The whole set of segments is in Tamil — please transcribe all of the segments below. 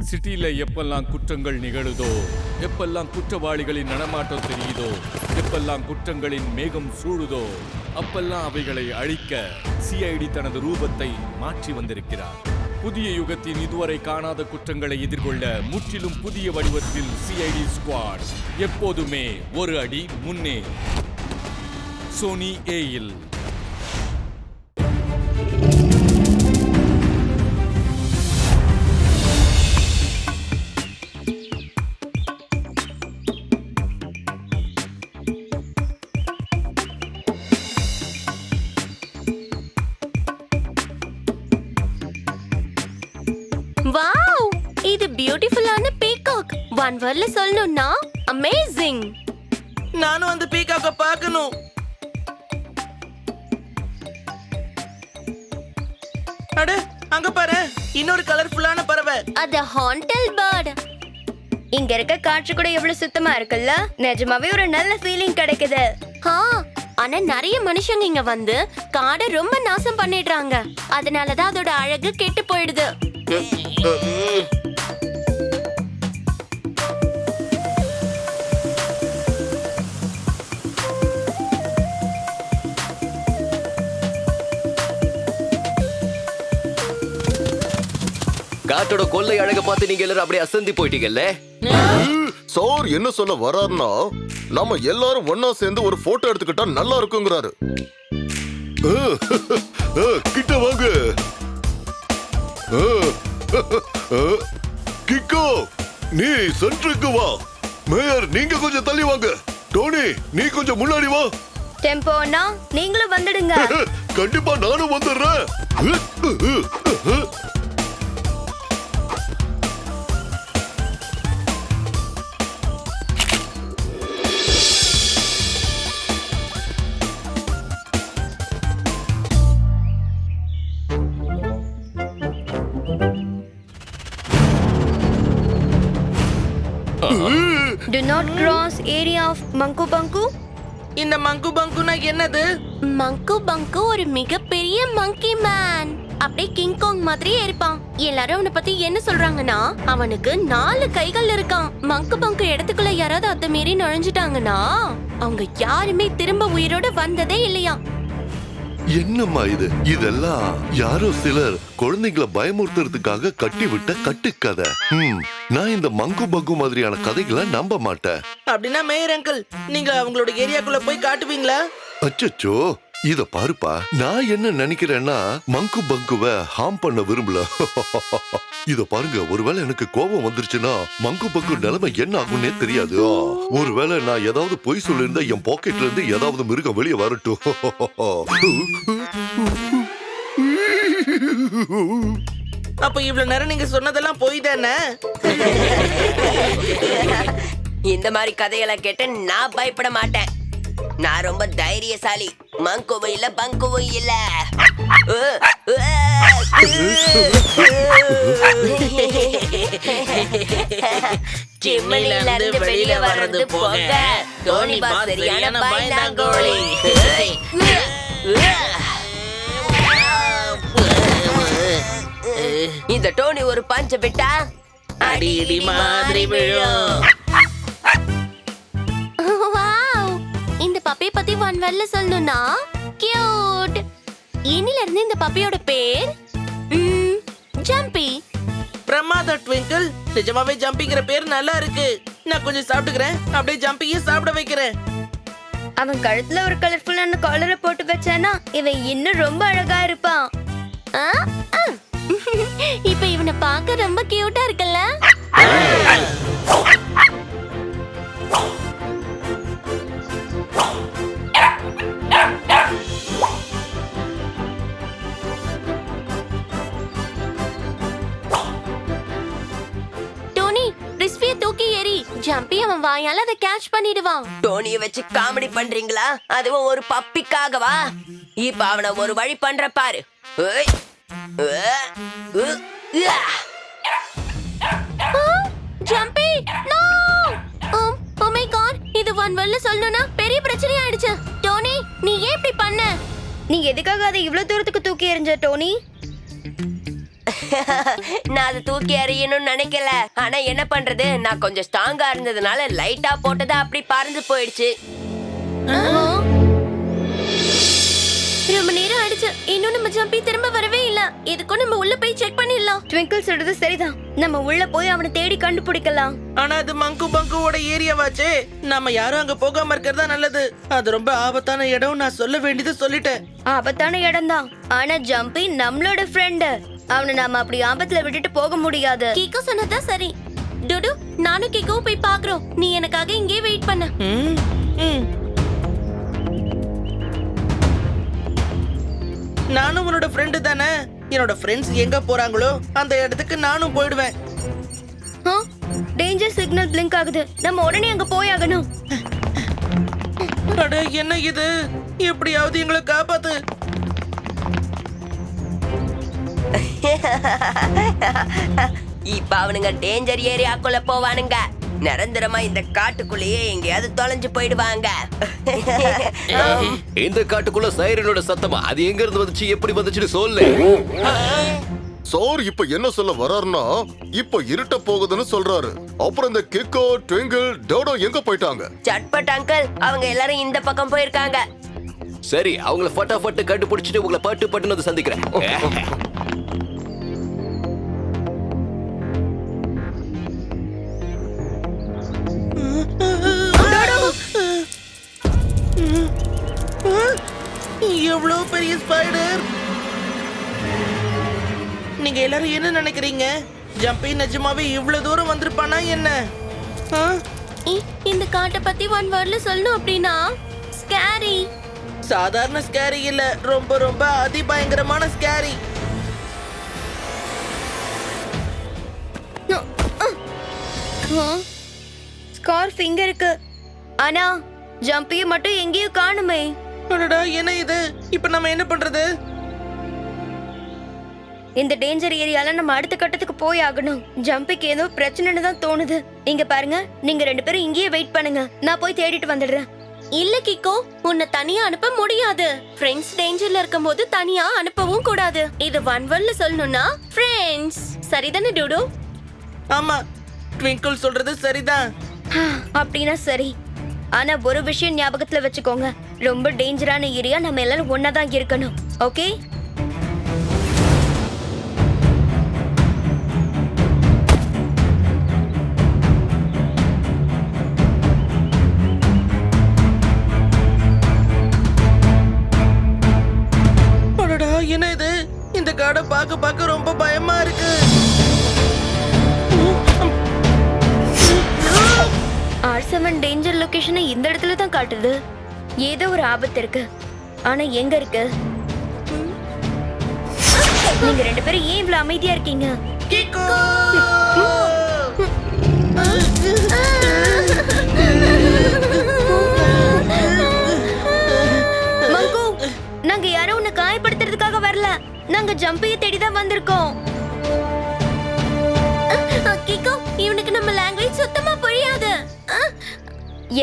சிட்டில எப்பெல்லாம் குற்றங்கள் நிகழுதோ, எப்பெல்லாம் குற்றவாளிகளின் நடமாட்டம் தெரியுதோ, எப்பெல்லாம் குற்றங்களின் மேகம் சூழுதோ, அப்பெல்லாம் அவைகளை அழிக்க சிஐடி தனது ரூபத்தை மாற்றி வந்திருக்கிறார். புதிய யுகத்தின் இதுவரை காணாத குற்றங்களை எதிர்கொள்ள முற்றிலும் புதிய வடிவத்தில் சிஐடி ஸ்குவாட் எப்போதுமே ஒரு அடி முன்னே. சோனி ஏயில் வாவ், இது பியூட்டிஃபுல்லான பீகாக். ஒன் வேர்ட்ல சொல்லணும்னா அமேசிங். நானும் அந்த பீகாக்க பார்க்கணும். அட, அங்க பாரு, இன்னொரு கலர்ஃபுல்லான பறவை. அது ஹாண்டல் பேர்ட். இங்க இருக்க காற்று கூட எவ்வளவு சுத்தமா இருக்குல்ல, நிஜமாவே ஒரு நல்ல ஃபீலிங் கிடைக்குது. ஆனா நிறைய மனுஷங்க இங்க வந்து காடை ரொம்ப நாசம் பண்ணிடுறாங்க. அதனாலதான் அதோட அழகு கெட்டு போயிடுது. காட்டோட கொள்ளை அழக பார்த்து நீங்க எல்லாரும் அப்படியே அசந்தி போயிட்டீங்கல்ல. சார் என்ன சொல்ல வராருன்னா, நம்ம எல்லாரும் ஒன்னா சேர்ந்து ஒரு போட்டோ எடுத்துக்கிட்டா நல்லா இருக்குங்கிறாரு. கிட்ட வாங்க. கிக்கோ, நீ சென்டருக்கு வா. மேயர், நீங்க கொஞ்சம் தள்ளி வாங்க. டோனி, நீ கொஞ்சம் முன்னாடி வா. டெம்போனா நீங்களும் வந்துடுங்க. கண்டிப்பா நானும் வந்துடுறேன். Do not cross area of Manku Banku. இந்த மங்கு பங்குனா என்னது? மங்கு பங்கு ஒரு மிகப்பெரிய மங்கி மேன். அப்படியே கிங்காங் மாதிரியே இருப்பான். எல்லாரும் அவனை பத்தி என்ன சொல்றாங்கன்னா, அவனுக்கு 4 கைகள் இருக்கான். மங்கு பங்கு இடத்துக்குள்ள யாராவது அத மீறி நுழைஞ்சிட்டாங்கன்னா அவங்க யாருமே திரும்ப உயிரோட வந்ததே இல்லையா. என்னம்மா இது? இதெல்லாம் யாரோ சிலர் குழந்தைகளை பயமுறுத்துறதுக்காக கட்டி விட்ட கட்டுக்கதை. நான் இந்த மங்கு பங்கு மாதிரியான கதைகளை நம்ப மாட்டேன். அப்படின்னா மேயர் அங்கிள், நீங்க அவங்களோட ஏரியாக்குள்ள போய் காட்டுவீங்களா? அச்சச்சோ, இத பாருப்பா. நான் என்ன நினைக்கிறேன்னா, மங்கு பங்குவ ஹார்ம் பண்ண விரும்பல. இத பாருங்க, ஒருவேளை எனக்கு கோபம் வந்துருச்சுன்னா மங்கு பங்கு நிலைமை என்ன ஆகும்னே தெரியாது. ஒருவேளை நான் ஏதாவது பொய் சொல்லிருந்தா என் பாக்கெட்ல இருந்து ஏதாவது மிருகம் வெளியே வரட்டும். அப்ப இவ்வளவு நேரம் நீங்க சொன்னதெல்லாம் பொய் தானே? இந்த மாதிரி கதையெல்லாம் கேட்டு நான் பயப்பட மாட்டேன். நான் ரொம்ப தைரியசாலி. மங்குவும் இல்ல, பங்குவும் இல்ல. சிம்னில இருந்து வெளியில வர்றது போக டோனி பாஸ் சரியான பயந்தாங்கோலி. இந்த டோனி ஒரு பஞ்ச விட்டா அடி இடி மாதிரி விழும். வாவ், இந்த பப்பி பத்தி ஒன் வேர்ட்ல சொல்லணும்னா கியூட். இன்னில இருந்து இந்த பப்பியோட பேர் ஜம்பி. பிரமாத ட்விங்கிள், நிஜமாவே ஜம்பிங்கிற பேர் நல்லா இருக்கு. நான் கொஞ்சம் சாப்பிட்டுக்கிறேன், அப்படியே ஜம்பியும் சாப்பிட வைக்கிறேன். அவன் கழுத்துல ஒரு கலர்ஃபுல்லான காலரை போட்டு வச்சானா இவன் இன்னும் ரொம்ப அழகா இருப்பான். இப்ப இவனை பார்க்க ரொம்ப கியூட்டா இருக்குல்ல. டோனி, ரிஸ்விய தூக்கி எறி. ஜம்பி அவன் வாயால அதை கேட்ச் பண்ணிடுவான். டோனியை வச்சு காமெடி பண்றீங்களா? அதுவும் ஒரு பப்பிக்காகவா? இப்ப அவனை ஒரு வழி பண்ற பாரு. Jambi, no! Oh my God, இது ஒன் வேர்ட்ல சொல்லணும்னா பெரிய பிரச்சனை ஆயிடுச்சு. டோனி, நீ ஏன் இப்படி பண்ண? நீ எதுக்காக அதை இவ்வளவு தூரத்துக்கு தூக்கி எறிஞ்ச டோனி? நான் அதை தூக்கி எறியணும்னு நினைக்கல. ஆனா என்ன பண்றது, நான் கொஞ்சம் ஸ்ட்ராங்கா இருந்ததுனால லைட்டா போட்டது அப்படி பறந்து போயிடுச்சு. ரொம்ப நேரம் ஆயிடுச்சு, இன்னும் நம்ம ஜம்பி திரும்ப வரவே இல்ல. எதுக்கும் நம்ம உள்ள போய் செக் பண்ணிடலாம். ட்விங்கிள் சொல்றது சரிதான். நம்ம உள்ள போய் அவனை தேடி கண்டுபிடிக்கலாம். ஆனா அது மங்கு பங்குவோட ஏரியாவாச்சே. நம்ம யாரும் அங்க போகாம இருக்கிறதா நல்லது. அது ரொம்ப ஆபத்தான இடம். நான் சொல்ல வேண்டியது சொல்லிட்டேன். ஆபத்தான இடம் தான். ஆனா ஜம்பி நம்மளோட ஃப்ரெண்டு. அவனை நாம அப்படி ஆபத்துல விட்டுட்டு போக முடியாது. கீகோ சொன்னதா சரி. டுடு, நானும் கீகோ போய் பாக்குறோம். நீ எனக்காக இங்கே வெயிட் பண்ண. ம், ம். நானும் உன்னோட ஃப்ரெண்டு தானே. என்னோட ஃப்ரெண்ட்ஸ் எங்க போறாங்களோ அந்த இடத்துக்கு நானும் போயிடுவேன். டேஞ்சர் சிக்னல் பிளிங்க் ஆகுது. நம்ம உடனே அங்க போயாகணும். அட என்ன இது, எப்படியாவது எங்களை காப்பாத்து. இப்ப அவனுங்க டேஞ்சர் ஏரியாக்குள்ள போவானுங்க. நிரந்தரமா இந்த காட்டுக்குள்ளேயே எங்கேயாவது தொலைஞ்சு போயிடுவாங்க. இந்த காட்டுக்குள்ள சைரனோட சத்தமா அது எங்க இருந்து வந்துச்சு, எப்படி வந்துச்சுன்னு சொல்லு. சார் இப்ப என்ன சொல்ல வர்றாருன்னா, இப்ப இருட்ட போகுதுன்னு சொல்றாரு. அப்புறம் இந்த கிக்கோ, ட்விங்கிள், டோடோ எங்க போயிட்டாங்க? சட்பட் அங்கிள், அவங்க எல்லாரும் இந்த பக்கம் போயிருக்காங்க. சரி, அவங்கள ஃபட்டாஃபட்டு கண்டுபிடிச்சிட்டு உங்களை பட்டு பட்டுன்னு வந்து சந்திக்கிறேன். எவ்வளவு பெரிய ஸ்பைடர். நீங்க எல்லாரும் என்ன நினைக்கிறீங்க? ஜம்பி நிஜமாவே இவ்வளவு தூரம் வந்திருப்பானா என்ன? ஆ? இந்த காட்டை பத்தி ஒன் வேர்ட்ல சொல்லணும் அப்படின்னா ஸ்கேரி. சாதாரண ஸ்கேரி இல்ல, ரொம்ப ரொம்ப அதிபயங்கரமான ஸ்கேரி. ஸ்கார்ஃப் இங்க இருக்கு. ஆனா ஜம்பிய மட்டும் எங்கேயும் காணுமே. அடடா, என்ன இது? இப்ப நம்ம என்ன பண்றது? இந்த டேஞ்சர் ஏரியால நம்ம அடுத்த கட்டத்துக்கு போய் ஆகணும். ஜம்பிக்கு ஏதோ பிரச்சனைன்னு தான் தோணுது. இங்க பாருங்க, நீங்க 2 பேரும் இங்கேயே வெயிட் பண்ணுங்க. நான் போய் தேடிட்டு வந்துடுறேன். இல்ல கிக்கோ, உன்னை தனியா அனுப்ப முடியாது. ஃப்ரெண்ட்ஸ் டேஞ்சர்ல இருக்கும்போது தனியா அனுப்பவும் கூடாது. இது ஒன் வேர்ட்ல சொல்லணும்னா ஃப்ரெண்ட்ஸ். சரிதானே டுடு? ஆமா, ட்விங்கிள் சொல்றது சரிதான். அப்படின்னா சரி. ஆனா ஒரு விஷயம் ஞாபகத்துல வச்சுக்கோங்க, ரொம்ப டேஞ்சரான ஏரியா. நம்ம எல்லாரும் ஒன்னாதான் இருக்கணும். ஓகே? அடடா, என்ன இது? இந்த காடை பார்க்க ரொம்ப பயமா இருக்கு. R7 டேஞ்சர் லொகேஷனை இந்த இடத்துல தான் காட்டுது. ஏதோ ஒரு ஆபத்து இருக்கு. ஆனா எங்க இருக்கு? நீங்க 2 பேரும் ஏன் இவ்வளவு அமைதியா இருக்கீங்க? கிக்கோ! மங்கு, நாங்க யாரும் உன்னை காயப்படுத்துறதுக்காக வரல. நாங்க ஜம்பியை தேடி தான் வந்திருக்கோம். கிக்கோ, இவனுக்கு நம்ம லாங்குவேஜ் சுத்தமா புரியாது.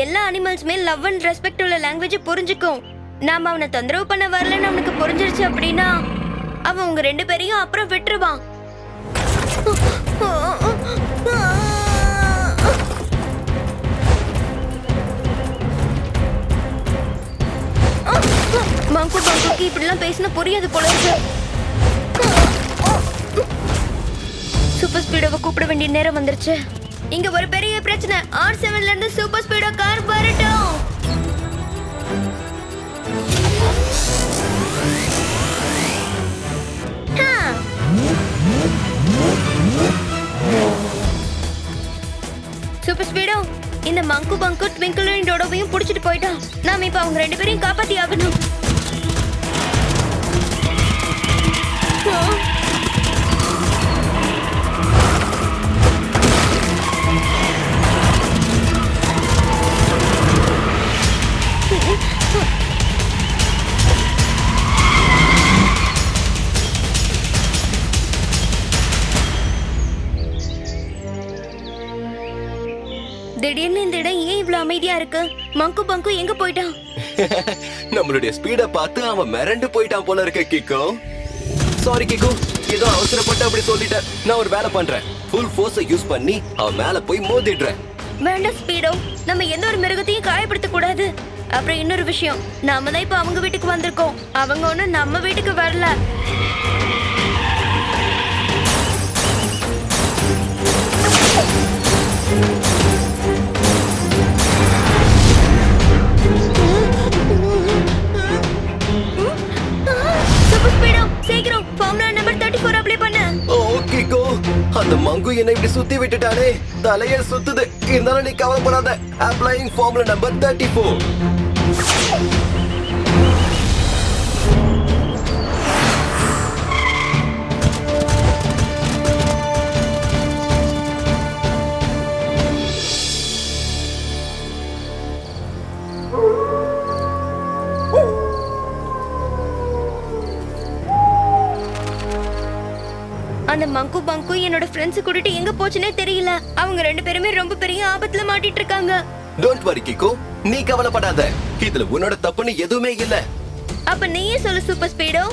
எல்லா அனிமல்ஸ்மே லவ் அண்ட் ரெஸ்பெக்ட் உள்ள லாங்குவேஜ் புரிஞ்சுக்கும். நாம அவனை தொந்தரவு பண்ண வரலன்னு அவனுக்கு புரிஞ்சிருச்சு அப்படின்னா அவன் உங்க 2 பேரையும் அப்புறம் விட்டுருவான். மங்கு பங்குக்கு இப்படிலாம் பேசினா புரியாது போல இருக்கு. சூப்பர் ஸ்பீடோவை கூப்பிட வேண்டிய நேரம் வந்துருச்சு. இங்க ஒரு பெரிய பிரச்சனை. R7ல இருந்து சூப்பர் ஸ்பீடோ கார் வரட்டும். சூப்பர் ஸ்பீடோ, இந்த மங்கு பங்கு ட்விங்கிளையும் டோடோவையும் புடிச்சிட்டு போயிட்டான். நாம இப்ப அவங்க 2 பேரையும் காப்பாத்தி ஆகணும். திடீர்னு இந்த இடம் ஏன் இவ்வளவு அமைதியா இருக்கு? மங்கு பங்கு எங்க போயிட்டான்? நம்மளுடைய ஸ்பீட பார்த்து அவன் மிரண்டு போயிட்டான் போல இருக்க கிக்கோ. சாரி கிக்கு, ஏதோ அவசரப்பட்டு அப்படி சொல்லிட்டேன். நான் ஒரு வேலை பண்றேன். ஃபுல் ஃபோர்ஸை யூஸ் பண்ணி அவன் மேல போய் மோதிடுறேன். வேண்டாம் ஸ்பீடோ, நம்ம எந்த ஒரு மிருகத்தையும் காயப்படுத்த கூடாது. அப்புறம் இன்னொரு விஷயம், நாம தான் இப்ப அவங்க வீட்டுக்கு வந்திருக்கோம், அவங்க ஒண்ணும் நம்ம வீட்டுக்கு வரல. சூப்பர் ஸ்பீடோ, சீக்கிரம் ஃபார்முலா நம்பர் 34 அப்ளை பண்ணு. ஓகே கோ, அந்த மங்கு என்னை இப்படி சுத்தி விட்டுட்டானே, தலையே சுத்துது. இருந்தாலும் நீ கவலைப்படாத. அப்ளைங் ஃபார்முலா நம்பர் 34. அந்த மங்கு பங்கு என்னோட ஃப்ரெண்ட்ஸ் கூட்டிட்டு எங்க போச்சுனே தெரியல. அவங்க ரெண்டு பேருமே ரொம்ப பெரிய ஆபத்துல மாட்டிட்டு இருக்காங்க. டோன்ட் வரி கிக்கு, நீ கவலைப்படாத. இதுல உன்னோட தப்புன்னு எதுவுமே இல்ல. அப்ப நீயே சொல்லு சூப்பர் ஸ்பீடோ,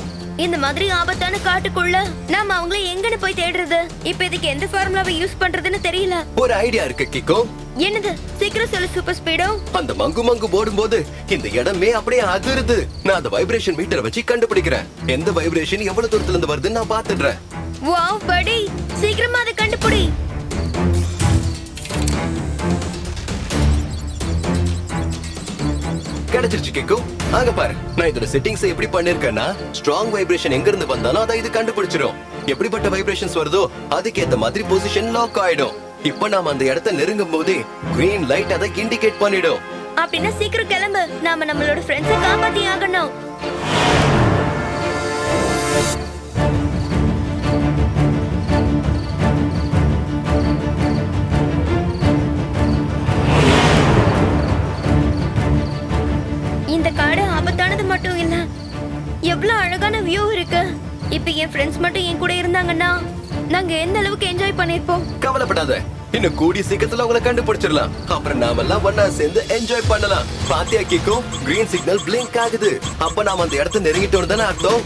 இந்த மாதிரி ஆபத்தான காட்டுக்குள்ள நாம அவங்கள எங்கன்னு போய் தேடுறது? இப்ப இதுக்கு எந்த ஃபார்முலாவை யூஸ் பண்றதுன்னு தெரியல. ஒரு ஐடியா இருக்கு கிக்கு. என்னது? சீக்கிரம் சொல்லு சூப்பர் ஸ்பீடோ. அந்த மங்கு போடும்போது இந்த இடமே அப்படியே அதிருது. நான் அந்த வைப்ரேஷன் மீட்டரை வச்சு கண்டுபிடிக்கிறேன். எந்த வைப்ரேஷன் எவ்வளவு தூரத்துல இருந்து வருதுன்னு நான் பாத்துடுறேன். வாவ் படி, சீக்கிரமா அதை கண்டுபிடி. கிடைச்சிருச்சு கிக்கு. அங்க பாரு, நான் இதோட செட்டிங்ஸ் எப்படி பண்ணிருக்கேன்னா, ஸ்ட்ராங் வைப்ரேஷன் எங்க இருந்து வந்தாலும் அதை இது கண்டுபிடிச்சிரும். எப்படிப்பட்ட வைப்ரேஷன்ஸ் வருதோ அதுக்கேத்த மாதிரி பொசிஷன் லாக் ஆயிடும். இப்ப நாம அந்த இடத்தை நெருங்கும் போதே கிரீன் லைட் அதை இண்டிகேட் பண்ணிடும். அப்படின்னா சீக்கிரம் கிளம்பு, நாம நம்மளோட ஃப்ரெண்ட்ஸை காப்பாத்தி ஆகணும். இந்த காடு ஆபத்தானது மட்டும் இல்ல, எவ்வளவு அழகான வியூ இருக்கு. இப்ப என் ஃப்ரெண்ட்ஸ் மட்டும் என் கூட இருந்தாங்கன்னா நாங்க எந்த அளவுக்கு என்ஜாய் பண்ணிருப்போம். கவலைப்படாத, இன்னும் கூடிய சீக்கிரத்துல உங்களை கண்டுபிடிச்சிடலாம். அப்புறம் நாமெல்லாம் ஒன்னா சேர்ந்து என்ஜாய் பண்ணலாம். பாத்தியா கிக்கு, கிரீன் சிக்னல் பிளிங்க் ஆகுது. அப்ப நாம அந்த இடத்தை நெருங்கிட்டோம் தானே அர்த்தம்.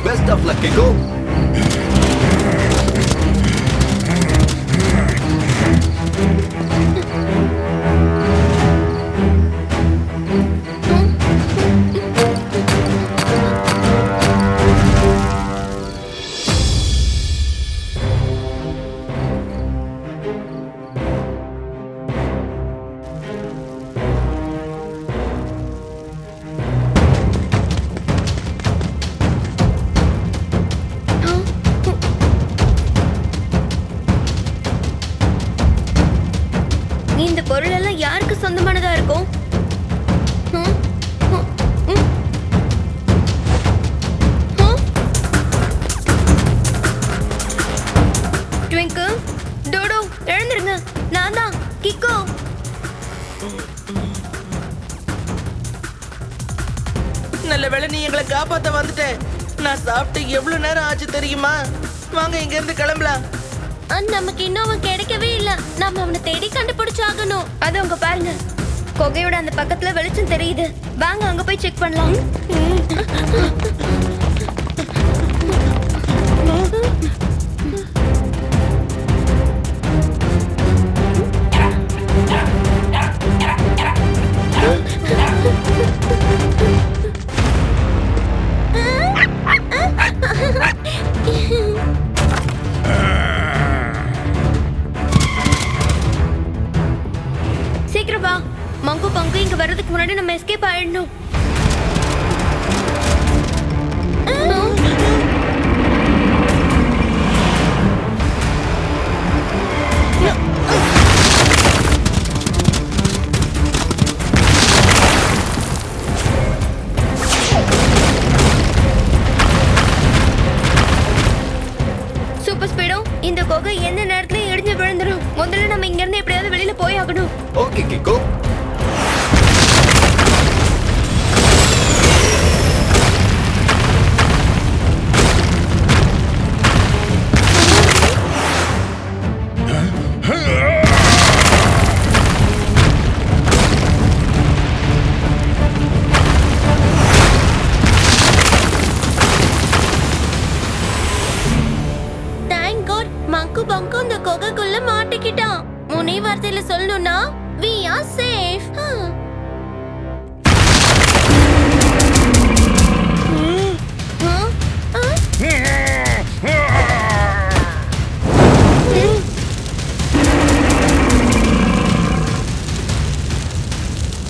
Best of luck, Kiko. இந்த பொருள் எல்லாம் யாருக்கு சொந்தமானதா இருக்கும்? ட்விங்கிள், டோடோ, எழுந்திருங்க. நான் தான் கிக்கோ. நல்ல வேளை நீ எங்களை காப்பாத்த வந்துட்ட. நான் சாப்பிட்டு எவ்வளவு நேரம் ஆச்சு தெரியுமா? வாங்க இங்க இருந்து கிளம்பலாம். நமக்கு இன்னும் அவன் கிடைக்கவே இல்ல. நாம அவனை தேடி கண்டுபிடிச்சாகணும். அது அங்க பாருங்க, கொகையோட அந்த பக்கத்துல வெளிச்சம் தெரியுது. வாங்க அங்க போய் செக் பண்ணலாம். சீக்கிரம் வா, மங்கு பங்கு இங்க வர்றதுக்கு முன்னாடி நம்ம எஸ்கேப் ஆயிடணும். சூப்பர் ஸ்பீடோ, இந்த குகை எந்த நேரத்துல ஓகே கிக்கோ. தேங்க் காட் மங்கு பங்கு அந்த கொகைக்குள்ள மாட்டிக்கிட்டான். முனை வார்த்தையில சொல்லணும்னா we are safe.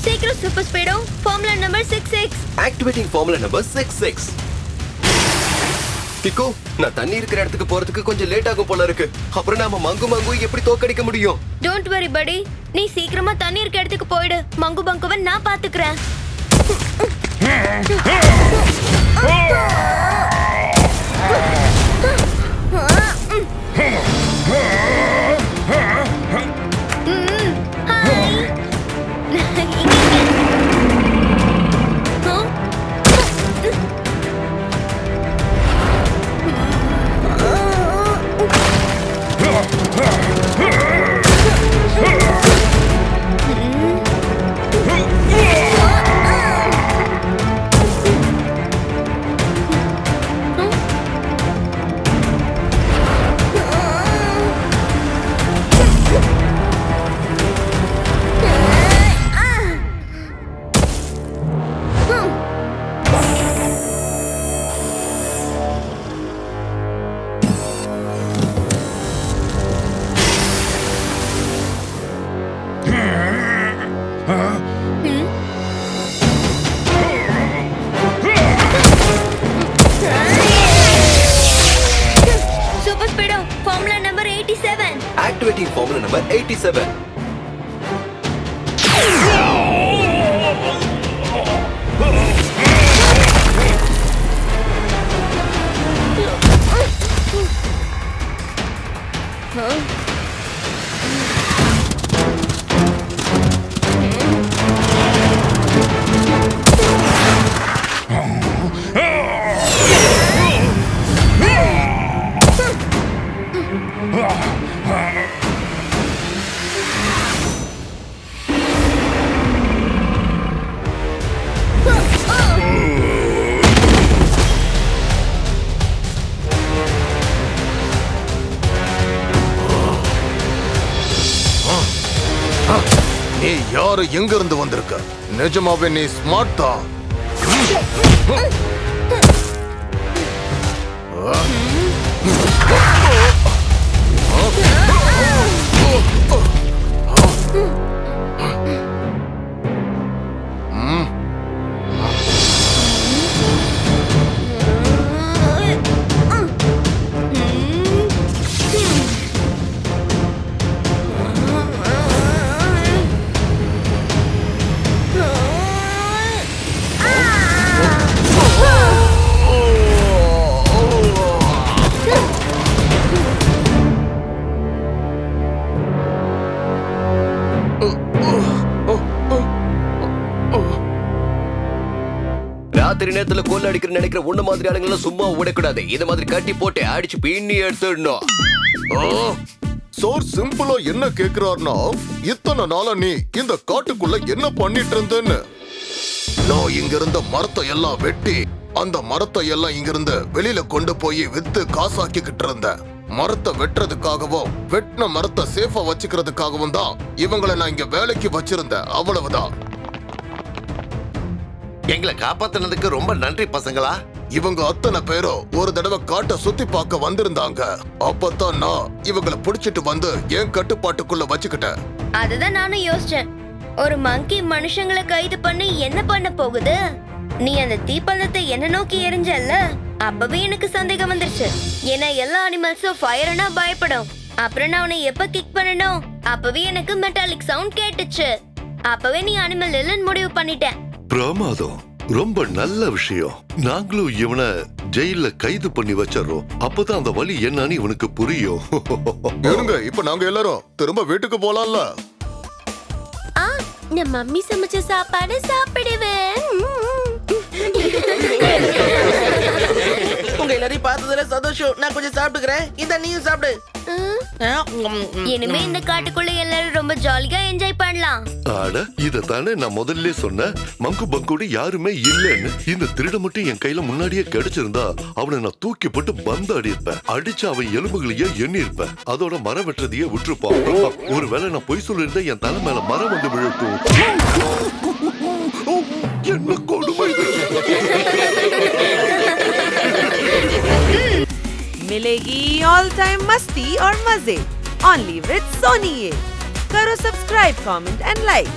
சீக்கிரம் super speedo formula number 66. Activating formula number 66. கிக்கோ, நான் தண்ணி இருக்கிற இடத்துக்கு போறதுக்கு கொஞ்சம் லேட் ஆகும் போல இருக்கு. அப்புறம் நாம மங்கு எப்படி தோக்கடிக்க முடியும்? டோன்ட் வரி படி, நீ சீக்கிரமா தண்ணி இருக்க இடத்துக்கு போயிடு. மங்கு பங்குவை நான் பாத்துக்கிறேன். Super speedo formula number 87. Activating formula number 87. நீ யாரு, எங்க இருந்து வந்திருக்க? நிஜமாவே நீ ஸ்மார்ட் தான். ராத்திரி நேரத்துல கொள்ள அடிக்கிற நினைக்கிற உன்ன மாதிரி ஆளுங்களை சும்மா விடக்கூடாது. இத மாதிரி கட்டி போட்டு அடிச்சு பின்னி எடுத்துடணும். சோர் சிம்பிளா என்ன கேக்குறாருன்னா, இத்தனை நாளா நீ இந்த காட்டுக்குள்ள என்ன பண்ணிட்டு இருந்தேன்னு. நான் இங்க இருந்த மரத்தை எல்லாம் வெட்டி அந்த மரத்தை எல்லாம் இங்க இருந்து வெளியில கொண்டு போய் வித்து காசாக்கிக்கிட்டு இருந்தேன். மரத்தை வெட்டுறதுக்காகவும் வெட்டின மரத்தை சேஃபா வச்சுக்கிறதுக்காகவும் தான் இவங்களை நான் இங்க வேலைக்கு வச்சிருந்தேன். அவ்வளவுதான். எங்களை காப்பாத்தினதுக்கு ரொம்ப நன்றி பசங்களா. இவங்க அத்தனை பேரும் ஒரு தடவை காட்டை சுத்தி பார்க்க வந்திருந்தாங்க. அப்பதான் நான் இவங்களை புடிச்சிட்டு வந்து என் கட்டுப்பாட்டுக்குள்ள வச்சுக்கிட்டேன். அதுதான் நானும் யோசிச்சேன். ஒரு மங்கி மனுஷங்களை கைது பண்ணி என்ன பண்ண போகுது? நீ அந்த தீப்பந்தத்தை என்ன நோக்கி எரிஞ்சல்ல, அப்பவே எனக்கு சந்தேகம் வந்துருச்சு. ஏன்னா எல்லா அனிமல்ஸும் ஃபயர்னா பயப்படும். அப்புறம் நான் அவனை எப்ப கிக் பண்ணணும், அப்பவே எனக்கு மெட்டாலிக் சவுண்ட் கேட்டுச்சு. அப்பவே நீ அனிமல் இல்லைன்னு முடிவு பண்ணிட்டேன். பிரமாதம், ரொம்ப நல்ல விஷயம். நாங்களும் இவனை ஜெயில கைது பண்ணி வச்சிடறோம். அப்பதான் அந்த வலி என்னன்னு இவனுக்கு புரியும். இருங்க, இப்ப நாங்க எல்லாரும் திரும்ப வீட்டுக்கு போலாம்ல. நான் மம்மி சமைச்ச சாப்பாடு சாப்பிடுவேன். உங்க எல்லாரையும் பார்த்ததுல சந்தோஷம். நான் கொஞ்சம் சாப்பிட்டுக்கிறேன். இத நீயும் சாப்பிடு. இனிமே இந்த காட்டுக்குள்ள எல்லாரும் ரொம்ப ஜாலியா என்ஜாய் பண்ணலாம். ஆட இதத்தானே நான் முதல்ல சொன்னேன். மங்கு பங்கோட யாருமே இல்லைன்னு. இந்த திருட மட்டும் என் கையில முன்னாடியே கிடைச்சிருந்தா அவனை நான் தூக்கி போட்டு பந்தாடி இருப்பேன். அடிச்சு அவன் எலும்புகளையே எண்ணி இருப்பேன். அதோட மரம் வெட்டுறதையே விட்டுருப்பான். ஒருவேளை நான் பொய் சொல்லியிருந்தா என் தலை மேல மரம் வந்து விழட்டும். என்ன கொடுமை இது. मिलेगी ऑल टाइम मस्ती और मजे ओनली विद सोनी। करो सब्सक्राइब, कमेंट एंड लाइक।